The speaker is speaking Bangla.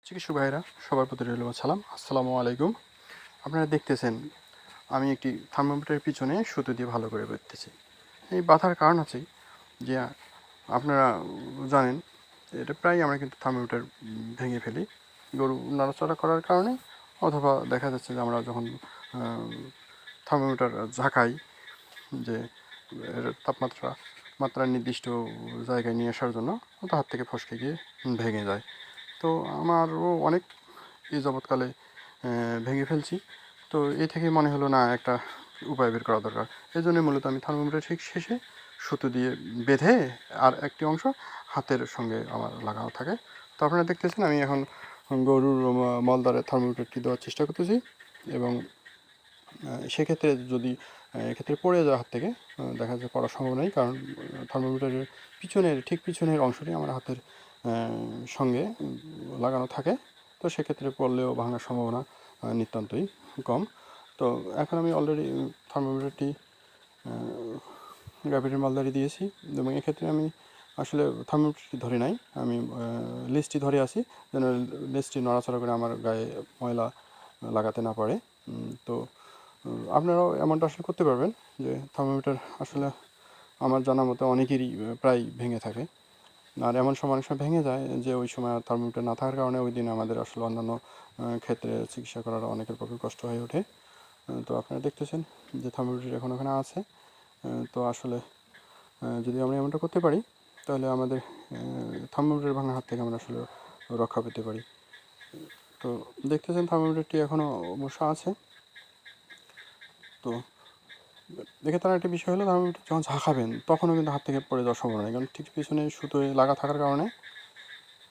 চিকিৎসক ভাইরা সবার প্রতি রইল সালাম। আসসালামু আলাইকুম। আপনারা দেখতেছেন আমি একটি থার্মোমিটারের পিছনে সুতো দিয়ে ভালো করে বেঁধতেছি। এই বাঁধার কারণ হচ্ছে যে আপনারা জানেন এটা প্রায় আমরা কিন্তু থার্মোমিটার ভেঙে ফেলি গরু নড়াচড়া করার কারণে, অথবা দেখা যাচ্ছে যে আমরা যখন থার্মোমিটার ঝাঁকাই যে এর মাত্রা নির্দিষ্ট জায়গায় নিয়ে আসার জন্য ওটা হাত থেকে ফসকে গিয়ে ভেঙে যায়। তো আমারও অনেক এই যাবৎকালে ভেঙে ফেলছি। তো এই থেকে মনে হলো না একটা উপায় বের করা দরকার। এই জন্যই মূলত আমি থার্মোমিটার ঠিক শেষে সুতো দিয়ে বেঁধে আর একটি অংশ হাতের সঙ্গে আমার লাগানো থাকে। তো আপনারা দেখতেছেন আমি এখন গরুর মলদ্বারে থার্মোমিটারটি দেওয়ার চেষ্টা করতেছি, এবং সেক্ষেত্রে যদি এক্ষেত্রে পড়ে যাওয়ার হাত থেকে দেখা যায় পড়ার সম্ভাবনা নেই, কারণ থার্মোমিটারের ঠিক পিছনের অংশটি আমার হাতের সঙ্গে লাগানো থাকে। তো সেক্ষেত্রে পড়লেও ভাঙার সম্ভাবনা নিতান্তই কম। তো এখন আমি অলরেডি থার্মোমিটারটি গ্র্যাভিটির মালদারি দিয়েছি, এবং এক্ষেত্রে আমি আসলে থার্মোমিটারটি ধরে নাই, আমি লেসটি ধরে আছি যেন লেসটি নড়াচড়া করে আমার গায়ে ময়লা লাগাতে না পারে। তো আপনারাও এমনটা আসলে করতে পারবেন যে থার্মোমিটার আসলে আমার জানা মতো অনেকেরই প্রায় ভেঙে থাকে। আর এমন সময় অনেক সময় ভেঙে যায় যে ওই সময় থার্মোমিটার না থাকার কারণে ওই দিন আমাদের আসলে অন্যান্য ক্ষেত্রে চিকিৎসা করার অনেকের পক্ষে কষ্ট হয়ে ওঠে। তো আপনারা দেখতেছেন যে থার্মোমিটার এখন ওখানে আছে। তো আসলে যদি আমরা এমনটা করতে পারি তাহলে আমাদের থার্মোমিটার ভাঙার হাত থেকে আমরা আসলে রক্ষা পেতে পারি। তো দেখতেছেন থার্মোমিটারটি এখনও অবশ্য আছে। তো দেখে তার একটা বিষয় হলো থার্মোমিটার যখন ঝাঁকাবেন তখনও কিন্তু হাত থেকে পড়ে যাওয়ার সম্ভাবনা নেই, কারণ ঠিক পিছনে সুতোয় লাগা থাকার কারণে